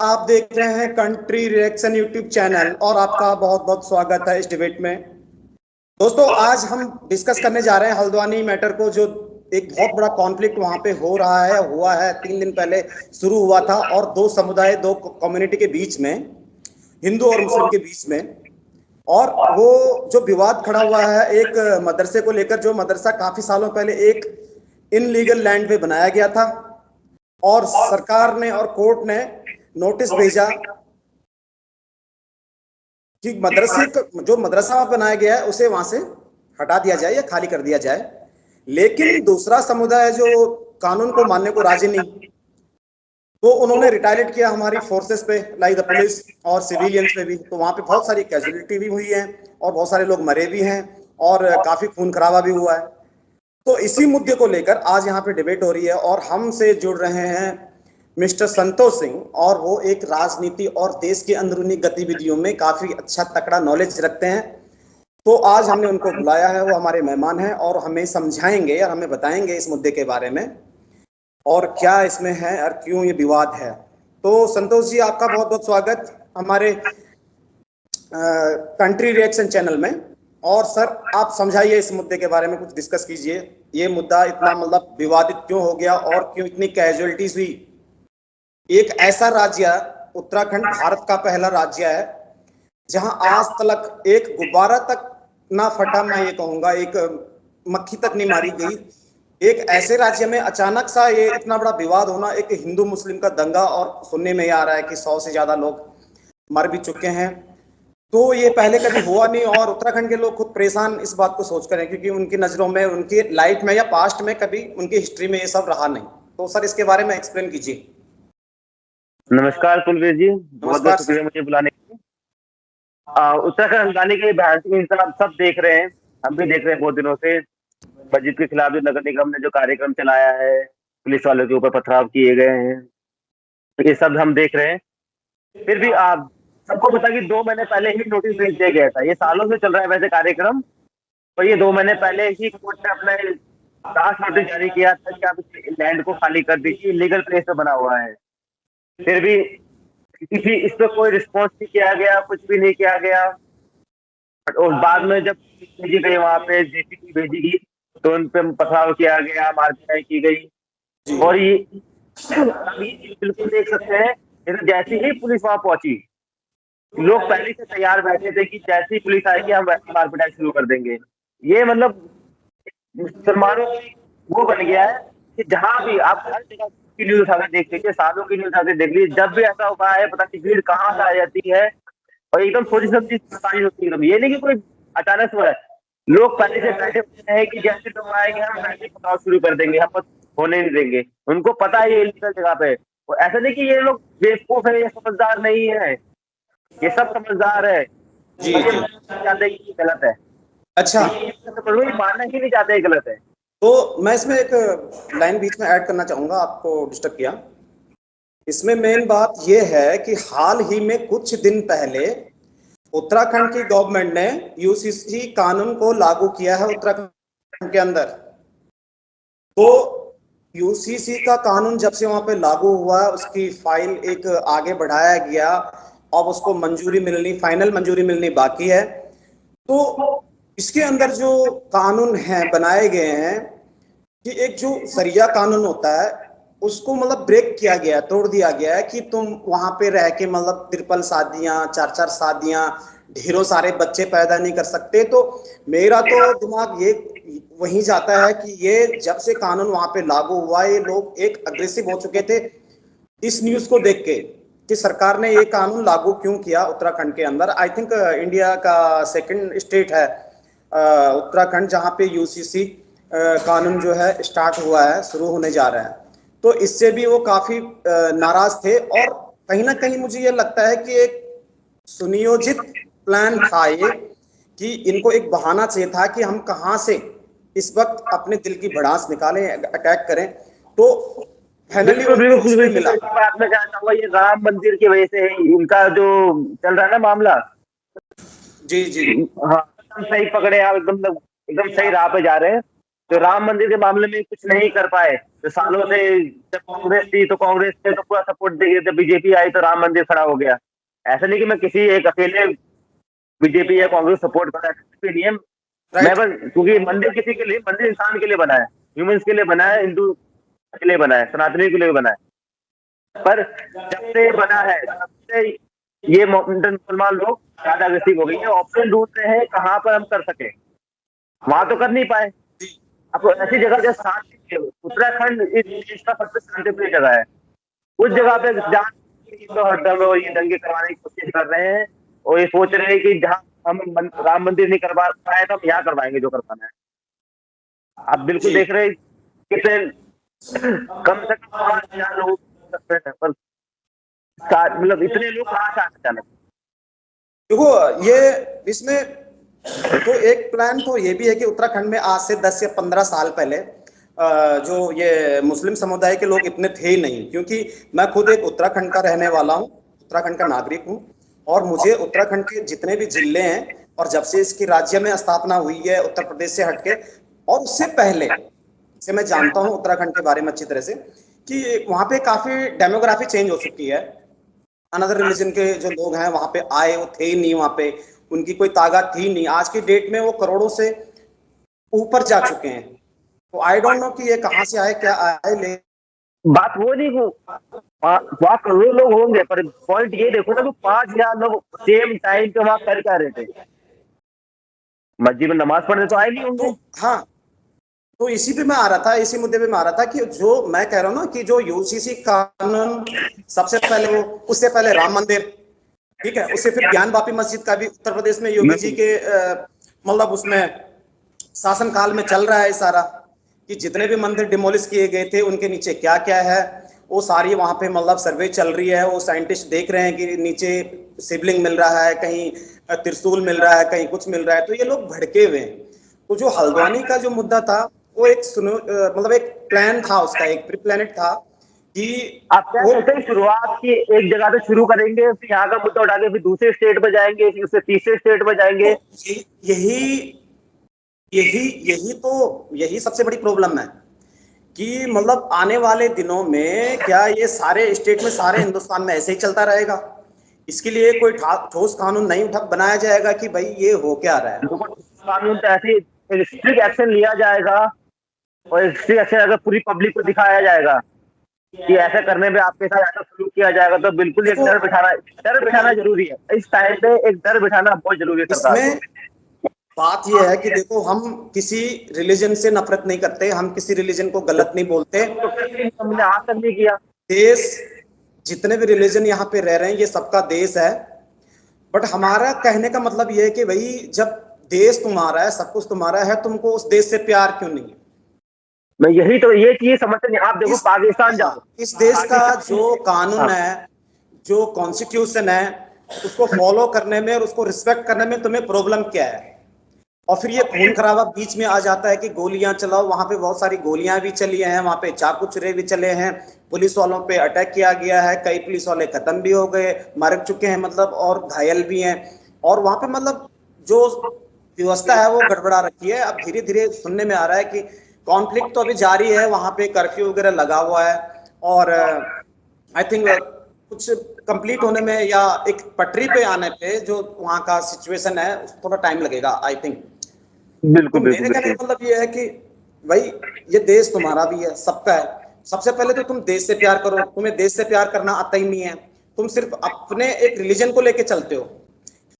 आप देख रहे हैं कंट्री रिएक्शन यूट्यूब चैनल और आपका बहुत बहुत स्वागत है इस डिबेट में। दोस्तों, आज हम डिस्कस करने जा रहे हैं हल्द्वानी मैटर को, जो एक बहुत बड़ा कॉन्फ्लिक्ट वहां पे हो रहा है, हुआ है। 3 दिन पहले शुरू हुआ था और दो समुदाय, दो कम्युनिटी के बीच में, हिंदू और मुस्लिम के बीच में। और वो जो विवाद खड़ा हुआ है एक मदरसे को लेकर, जो मदरसा काफी सालों पहले एक इनलीगल लैंड पे बनाया गया था और सरकार ने और कोर्ट ने नोटिस भेजा कि मदरसे जो मदरसा बनाया गया है उसे वहां से हटा दिया जाए या खाली कर दिया जाए। लेकिन दूसरा समुदाय जो कानून को मानने को राजी नहीं, तो उन्होंने रिटायरेट किया हमारी फोर्सेस पे, लाइक द पुलिस और सिविलियंस पे भी। तो वहां पे बहुत सारी कैजुअलिटी भी हुई है और बहुत सारे लोग मरे भी हैं और काफी खून खराबा भी हुआ है। तो इसी मुद्दे को लेकर आज यहाँ पे डिबेट हो रही है और हमसे जुड़ रहे हैं मिस्टर संतोष सिंह, और वो एक राजनीति और देश की अंदरूनी गतिविधियों में काफी अच्छा तकड़ा नॉलेज रखते हैं। तो आज हमने उनको बुलाया है, वो हमारे मेहमान हैं और हमें समझाएंगे और हमें बताएंगे इस मुद्दे के बारे में और क्या इसमें है और क्यों ये विवाद है। तो संतोष जी, आपका बहुत बहुत स्वागत हमारे कंट्री रिएक्शन चैनल में। और सर, आप समझाइए इस मुद्दे के बारे में, कुछ डिस्कस कीजिए। ये मुद्दा इतना मतलब विवादित क्यों हो गया और क्यों इतनी कैजुअलिटीज हुई। एक ऐसा राज्य, उत्तराखंड भारत का पहला राज्य है जहां आज तक एक गुब्बारा तक ना फटा, मैं ये कहूंगा एक मक्खी तक नहीं मारी गई। एक ऐसे राज्य में अचानक सा ये इतना बड़ा विवाद होना, एक हिंदू मुस्लिम का दंगा, और सुनने में आ रहा है कि 100 से ज्यादा लोग मर भी चुके हैं। तो ये पहले कभी हुआ नहीं और उत्तराखंड के लोग खुद परेशान इस बात को सोच कर हैं, क्योंकि उनकी नजरों में, उनकी लाइफ में या पास्ट में कभी उनकी हिस्ट्री में ये सब रहा नहीं। तो सर, इसके बारे में एक्सप्लेन कीजिए। नमस्कार कुलवीर जी, बहुत बहुत शुक्रिया मुझे बुलाने के लिए। उत्तराखंड हल्द्वानी के भयानक इंसान सब देख रहे हैं, हम भी देख रहे हैं बहुत दिनों से। मस्जिद के खिलाफ जो नगर निगम ने जो कार्यक्रम चलाया है, पुलिस वालों के ऊपर पथराव किए गए हैं, ये सब हम देख रहे हैं। फिर भी आप सबको पता कि 2 महीने पहले ही नोटिस भेज दिया गया था। ये सालों से चल रहा है वैसे कार्यक्रम, तो ये 2 महीने पहले ही कोर्ट ने अपना लास्ट नोटिस जारी किया था कि आप इस लैंड को खाली कर दीजिए, लीगल प्लेस पे बना हुआ है। फिर भी किसी इस पर कोई रिस्पॉन्स नहीं किया गया, कुछ भी नहीं किया गया। और बाद में जब भेजी गई, वहां पे जेसीबी भेजी गई, तो उन पे पथराव किया गया, मारपीटाई की गई। और ये बिल्कुल देख सकते हैं, जैसे ही पुलिस वहां पहुंची, लोग पहले से तैयार बैठे थे कि जैसे ही पुलिस आएगी हम वैसे मारपीटाई शुरू कर देंगे। ये मतलब मुसलमानों वो बन गया है कि जहां भी आप हर जगह की न्यूज उठा के देख लीजिए, सालों की न्यूज उठा के देख लीजिए, जब भी ऐसा हुआ है पता नहीं भीड़ कहाँ से आ जाती है और एकदम सोची समझी तारीफ होती है। ये नहीं कि कोई अचानक से हुआ है, लोग पहले से बैठे हुए हैं कि जैसे लोग आएंगे हम वैसे पथराव शुरू कर देंगे, हम बस होने नहीं देंगे। उनको पता है ये इलीगल जगह पे। और ऐसा नहीं कि ये लोग बेवकूफ है या समझदार नहीं है, ये सब समझदार है। जी ये जी। चाहते हैं कि गलत है। अच्छा, ये मानना ही नहीं चाहते गलत है। तो मैं इसमें एक लाइन बीच में ऐड करना चाहूंगा, आपको डिस्टर्ब किया। इसमें मेन बात यह है कि हाल ही में कुछ दिन पहले उत्तराखंड की गवर्नमेंट ने यूसीसी कानून को लागू किया है उत्तराखंड के अंदर। तो यूसीसी का कानून जब से वहां पे लागू हुआ, उसकी फाइल एक आगे बढ़ाया गया, अब उसको मंजूरी मिलनी, फाइनल मंजूरी मिलनी बाकी है। तो इसके अंदर जो कानून हैं बनाए गए हैं कि एक जो सरिया कानून होता है उसको मतलब ब्रेक किया गया, तोड़ दिया गया है कि तुम वहां पे रह के मतलब ट्रिपल शादियां, 4-4 शादियां, ढेरों सारे बच्चे पैदा नहीं कर सकते। तो मेरा तो दिमाग ये वहीं जाता है कि ये जब से कानून वहां पे लागू हुआ, ये लोग एक अग्रेसिव हो चुके थे इस न्यूज को देख के कि सरकार ने ये कानून लागू क्यों किया उत्तराखंड के अंदर। आई थिंक इंडिया का सेकंड स्टेट है उत्तराखंड, जहां पे यूसीसी कानून जो है स्टार्ट हुआ है, शुरू होने जा रहा है। तो इससे भी वो काफी नाराज थे और कहीं ना कहीं मुझे ये लगता है कि एक सुनियोजित प्लान था ये, कि इनको एक बहाना चाहिए था कि हम कहां से इस वक्त अपने दिल की भड़ास निकालें, अटैक करें। तो फाइनली उनको उसमें मिला। बात में कहना चाहूंगा, ये राम मंदिर की वजह से इनका जो चल रहा है ना मामला। जी जी। हाँ, एकदम सही पकड़े आप, एकदम एकदम सही राह पे जा रहे हैं। तो राम मंदिर के मामले में कुछ नहीं कर पाए। तो सालों से जब कांग्रेस थी तो कांग्रेस ने तो पूरा सपोर्ट दे, जब बीजेपी आई तो राम मंदिर खड़ा हो गया। ऐसा नहीं कि मैं किसी एक अकेले बीजेपी या कांग्रेस सपोर्ट कर रहा है, नहीं है। मैं बस, क्योंकि मंदिर किसी के लिए, मंदिर इंसान के लिए बना है, ह्यूमंस के लिए बना है, हिंदू के लिए बना है, सनातनी के लिए बना है। पर जब से बना है तब से ये मुसलमान लोग ज्यादा अग्रेसिव हो गई है, ऑप्शन ढूंढ रहे हैं कहाँ पर हम कर सके, वहां तो कर नहीं पाए। अब ऐसी जगह जो शांति, उत्तराखंड इस देश का सबसे शांतिप्रिय जगह है, उस जगह पे जहाँ तो हरदम और ये दंगे करवाने की कोशिश कर रहे हैं, और ये सोच रहे हैं कि जहाँ हम राम मंदिर नहीं करवा पाए तो हम यहाँ करवाएंगे जो करवाना है। आप बिल्कुल देख रहे हैं कितने कम से कम 5,000 लोग पर मतलब इतने लोग कहाँ से अचानक। देखो ये इसमें तो एक प्लान तो ये भी है कि उत्तराखंड में आज से 10 या 15 साल पहले जो ये मुस्लिम समुदाय के लोग इतने थे ही नहीं, क्योंकि मैं खुद एक उत्तराखंड का रहने वाला हूँ, उत्तराखंड का नागरिक हूँ, और मुझे उत्तराखंड के जितने भी जिले हैं, और जब से इसकी राज्य में स्थापना हुई है उत्तर प्रदेश से हटके, और उससे पहले से मैं जानता हूँ उत्तराखंड के बारे में अच्छी तरह से, कि वहाँ पे काफी डेमोग्राफी चेंज हो चुकी है। अनदर रिलीजन के जो लोग हैं वहां पे आए, वो थे ही नहीं वहां पे, उनकी कोई ताकत थी नहीं। आज की डेट में वो करोड़ों से ऊपर जा चुके हैं। तो आई डोंट नो कि ये कहाँ से आए, क्या आए। ले बात वो नहीं हो, वहाँ करोड़ों लोग होंगे, पर पॉइंट ये देखो ना कि 5,000 लोग सेम टाइम पे वहां कर क्या रहे थे, मस्जिद में नमाज पढ़ने तो आए नहीं होंगे। तो हाँ, तो इसी पे मैं आ रहा था, इसी मुद्दे पे मैं आ रहा था कि जो मैं कह रहा हूँ ना कि जो यूसीसी कानून सबसे पहले, वो उससे पहले राम मंदिर, ठीक है, उससे फिर ज्ञान वापी मस्जिद का भी उत्तर प्रदेश में योगी जी के मतलब उसमें शासन काल में चल रहा है सारा, कि जितने भी मंदिर डिमोलिश किए गए थे उनके नीचे क्या क्या है, वो सारी वहां पे मतलब सर्वे चल रही है। वो साइंटिस्ट देख रहे हैं कि नीचे शिवलिंग मिल रहा है, कहीं त्रिशूल मिल रहा है, कहीं कुछ मिल रहा है। तो ये लोग भड़के हुए हैं। तो जो हल्द्वानी का जो मुद्दा था, वो एक मतलब एक प्लान था, उसका एक प्री प्लानिट था कि आप क्या कहते हैं, शुरुआत की एक जगह से शुरू करेंगे, फिर यहाँ का मुद्दा उठा के फिर दूसरे स्टेट में जाएंगे, फिर उससे तीसरे स्टेट में जाएंगे। तो यही यही यही तो यही सबसे बड़ी प्रॉब्लम है कि मतलब आने वाले दिनों में क्या ये सारे स्टेट में, सारे हिंदुस्तान में ऐसे ही चलता रहेगा? इसके लिए कोई ठोस कानून नहीं उठा बनाया जाएगा कि भाई ये हो क्या रहा है। कानून तो ऐसे स्ट्रिक्ट एक्शन लिया जाएगा, और स्ट्रिक्ट एक्शन अगर पूरी पब्लिक को दिखाया जाएगा कि ऐसा करने में आपके साथ ऐसा सलूक किया जाएगा, तो बिल्कुल एक डर बिठाना जरूरी है। इस टाइम पे एक डर बिठाना बहुत जरूरी है सरकार को। बात यह है कि देखो, हम किसी रिलीजन से नफरत नहीं करते, हम किसी रिलीजन को गलत नहीं बोलते। हमने आज तक नहीं किया। देश, जितने भी रिलीजन यहाँ पे रह रहे हैं, ये सबका देश है। बट हमारा कहने का मतलब ये है कि भाई जब देश तुम्हारा है, सब कुछ तुम्हारा है, तुमको उस देश से प्यार क्यों नहीं है? मैं यही तो ये चीज समझते नहीं। आप देखो पाकिस्तान जाओ, इस देश का जो कानून है, जो कॉन्स्टिट्यूशन है, उसको फॉलो करने में और उसको रिस्पेक्ट करने में तुम्हें प्रॉब्लम क्या है? और फिर ये खून खराबा बीच में आ जाता है कि गोलियां चलाओ। वहां पे बहुत सारी गोलियां भी चली हैं, वहां पे चाकू चुरे भी चले हैं, पुलिस वालों पे अटैक किया गया है, कई पुलिस वाले खत्म भी हो गए, मर चुके हैं मतलब, और घायल भी हैं। और वहां पे मतलब जो व्यवस्था है वो गड़बड़ा रखी है। अब धीरे धीरे सुनने में आ रहा है कि कॉन्फ्लिक्ट तो अभी जारी है, वहां पे कर्फ्यू वगैरह लगा हुआ है, और आई थिंक कुछ कंप्लीट होने में या एक पटरी पे आने पे जो वहां का सिचुएशन है थोड़ा टाइम लगेगा आई थिंक। तो मेरे कहने का मतलब ये है कि भाई ये देश तुम्हारा भी है, सबका है। सबसे पहले तो तुम देश से प्यार करो। तुम्हें देश से प्यार करना आता ही नहीं है, तुम सिर्फ अपने एक रिलीजन को लेके चलते हो।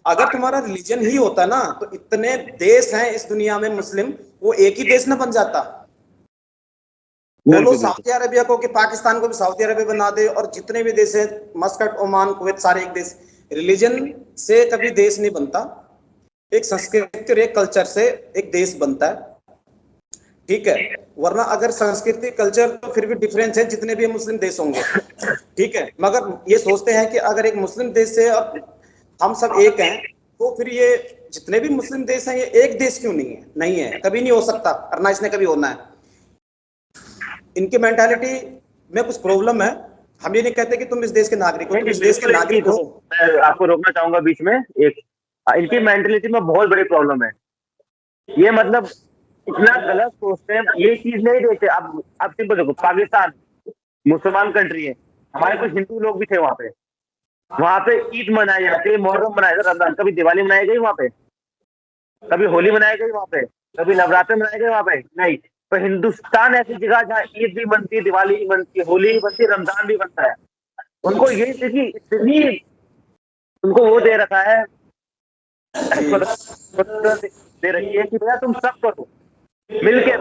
अगर तुम्हारा रिलीजन ही होता ना, तो इतने देश हैं इस दुनिया में मुस्लिम, वो एक ही देश ना बन जाता। बोलो सऊदी अरबिया को कि पाकिस्तान को भी सऊदी अरबिया बना दे, और जितने भी देश है, मस्कट, ओमान, कुवैत, सारे एक देश। रिलीजन से कभी देश नहीं बनता, एक संस्कृति और एक कल्चर से एक देश बनता है, ठीक है। वरना अगर संस्कृति कल्चर तो फिर भी डिफरेंस है, जितने भी मुस्लिम देश होंगे, ठीक है। मगर ये सोचते हैं कि अगर एक मुस्लिम देश से और हम सब एक हैं, तो फिर ये जितने भी मुस्लिम देश हैं ये एक देश क्यों नहीं है? नहीं है, कभी नहीं हो सकता, और ना इसने कभी होना है। इनकी मेंटालिटी में कुछ प्रॉब्लम है। हम ये नहीं कहते कि तुम इस देश के नागरिक हो, तुम इस देश के नागरिक हो। मैं आपको रोकना चाहूंगा बीच में। एक इनकी मेंटालिटी में बहुत बड़ी प्रॉब्लम है। ये मतलब इतना गलत सोचते हैं, ये चीज नहीं देखते। अब सिंपल देखो, पाकिस्तान मुसलमान कंट्री है, हमारे कुछ हिंदू लोग भी थे वहां पे ईद मनाई जाती है, मुहर्रम मनाया जाता है, रमजान, कभी दिवाली मनाई गई वहां पे, कभी होली मनाई गई वहां पे, कभी नवरात्र मनाए गए वहां पे, नहीं। पर हिंदुस्तान ऐसी जगह जहाँ ईद भी बनती है, दिवाली भी बनती है, होली भी बनती है, रमजान भी बनता है। उनको ये देखिए इतनी उनको वो दे रखा है, दे रही है कि भैया तुम सब करो मिलके,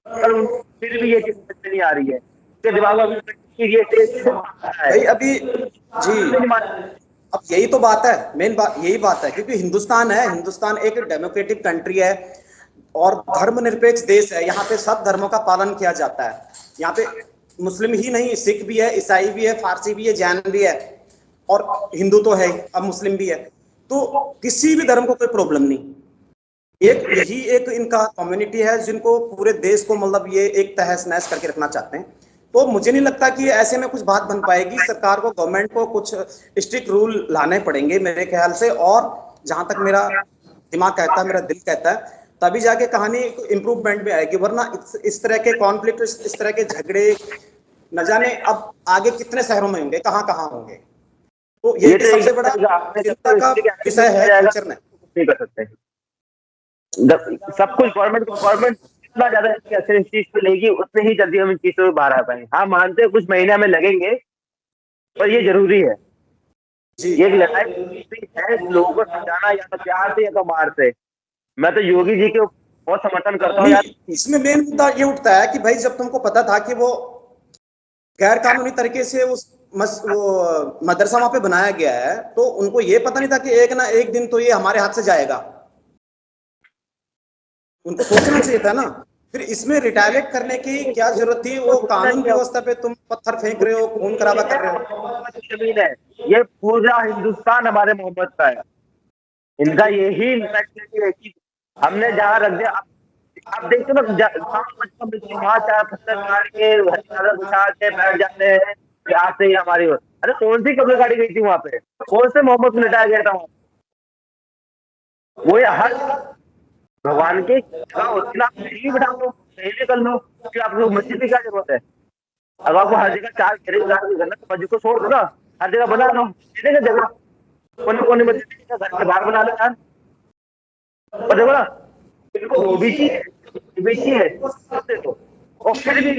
पर फिर भी ये चीज नहीं आ रही है, दिमाग में भाई अभी जी, अब यही तो बात है, मेन बात यही बात है, क्योंकि हिंदुस्तान है, हिंदुस्तान एक डेमोक्रेटिक कंट्री है और धर्मनिरपेक्ष देश है। यहाँ पे सब धर्मों का पालन किया जाता है। यहाँ पे मुस्लिम ही नहीं, सिख भी है, ईसाई भी है, फारसी भी है, जैन भी है और हिंदू तो है, अब मुस्लिम भी है। तो किसी भी धर्म को कोई प्रॉब्लम नहीं। एक यही एक इनका कम्युनिटी है जिनको पूरे देश को मतलब ये एक तहस नहस करके रखना चाहते हैं। तो मुझे नहीं लगता कि ऐसे में कुछ बात बन पाएगी। सरकार को, गवर्नमेंट को कुछ स्ट्रिक्ट रूल लाने पड़ेंगे मेरे ख्याल से, और जहां तक मेरा दिमाग कहता है, मेरा दिल कहता है, तभी जाके कहानी इंप्रूवमेंट में आएगी। वरना इस तरह के कॉन्फ्लिक्ट, इस तरह के झगड़े न जाने अब आगे कितने शहरों में होंगे, कहाँ कहाँ होंगे। तो ये सबसे बड़ा चिंता का विषय है कल्चर में। नहीं कर सकते सब कुछ गवर्नमेंट जितना ज्यादा इस चीज को लेगी, उतने ही जल्दी हम इस चीज से बाहर आ पाएंगे। हाँ मानते हैं कुछ महीने में लगेंगे, पर ये जरूरी है। ये लड़ाई है लोगों को समझाना, या तो प्यार से या तो मार से। मैं तो योगी जी के बहुत समर्थन करता हूँ यार। इसमें मेन मुद्दा ये उठता है कि भाई जब तुमको पता था कि वो गैर कानूनी तरीके से उस वो मदरसा वहां पे बनाया गया है, तो उनको ये पता नहीं था कि एक ना एक दिन तो ये हमारे हाथ से जाएगा। उनको सोचना चाहिए था ना। फिर इसमें रिटायलेट करने की क्या जरूरत थी? वो कानून व्यवस्था पे तुम पत्थर फेंक रहे हो, खून खराबा कर रहे हो। जमीन है, ये पूरा हिंदुस्तान हमारे मोहम्मद का है। इनका यही मेंटालिटी है कि हमने जहाँ रख दिया। आप देखते हो वहाँ चार पत्थर मार के बिछा के बैठ जाते हैं, यहाँ से हमारी। अरे कौन सी कब्र गाड़ी गई थी वहां पे? कौन से मोहम्मद को लिटाया गया था वहां? वो हर भगवान के आप कहीं बिठा लो, कहीं भी कर लो, कि आपको मस्जिद की क्या जरूरत है? अगर आपको हर जगह चार घेरे करना तो मस्जिद को छोड़ दो ना, हर जगह बना लो, जगह कोने मस्जिद घर के बाहर बना लो यार। और देखो ना, ओबीसी है और फिर भी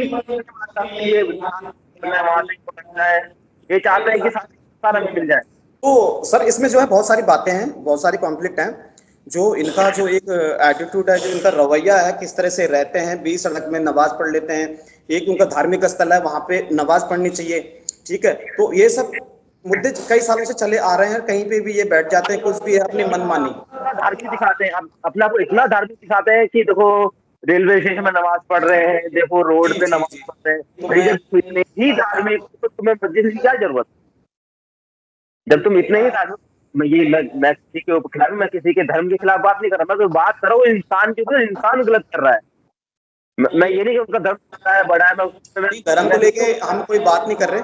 ये चाहते हैं कि सारा मिल जाए। तो सर इसमें जो है बहुत सारी बातें हैं, बहुत सारी कॉन्फ्लिक्ट हैं। जो इनका जो एक एटीट्यूड है, जो इनका रवैया है, किस तरह से रहते हैं, बीच सड़क में नमाज पढ़ लेते हैं। एक उनका धार्मिक स्थल है, वहां पे नमाज पढ़नी चाहिए, ठीक है। तो ये सब मुद्दे कई सालों से चले आ रहे हैं। कहीं पे भी ये बैठ जाते हैं, कुछ भी है अपनी मनमानी धार्मिक दिखाते हैं, अपना को इतना धार्मिक दिखाते हैं कि देखो रेलवे स्टेशन में नमाज पढ़ रहे हैं, देखो रोड पे नमाज पढ़ रहे हैं। तो इतने ही धार्मिक तो तुम्हें मस्जिद की क्या जरूरत? जब तुम इतने ही धार्मिक, मैं किसी के खिलाफ, मैं किसी के धर्म के खिलाफ बात नहीं कर रहा, मैं तो बात कर रहा हूँ इंसान की। तो इंसान गलत कर रहा है। मैं ये नहीं कि उनका धर्म छोटा है बड़ा है, मैं धर्म को लेके हम कोई बात नहीं कर रहे,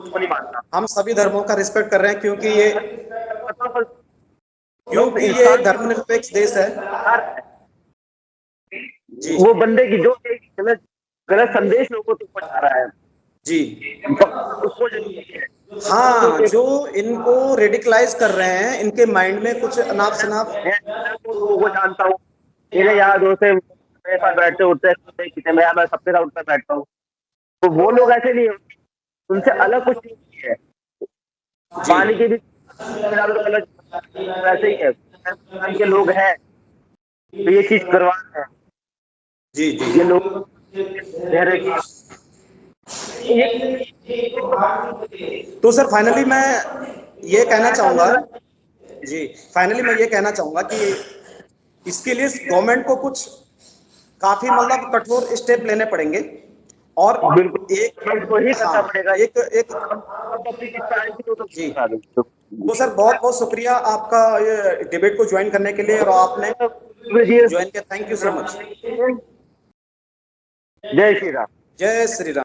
नहीं मानता। हम सभी धर्मों का रिस्पेक्ट कर रहे हैं, क्योंकि ये धर्मनिरपेक्ष देश है जी। वो बंदे की जो गलत संदेश लोगों तक पहुंचा रहा है जी, उसको हाँ, जो इनको रेडिकलाइज कर रहे हैं, इनके माइंड में कुछ अनाप शनाप वो जानता हूँ। मेरे यार से बैठते उठते मैं सबके साथ उठता बैठता हूँ, तो वो लोग ऐसे नहीं, उनसे अलग कुछ नहीं है। पानी के भी वैसे ही है के लोग हैं, तो ये चीज करवा रहे हैं जी जी। ये लोग तो सर फाइनली मैं ये कहना चाहूंगा जी, फाइनली मैं ये कहना चाहूंगा कि इसके लिए गवर्नमेंट को कुछ काफी मतलब कठोर स्टेप लेने पड़ेंगे और एक करना पड़ेगा। एक जी। तो सर बहुत बहुत शुक्रिया आपका ये डिबेट को ज्वाइन करने के लिए, और आपने ज्वाइन किया, थैंक यू सो मच। जय श्री राम। जय श्री राम।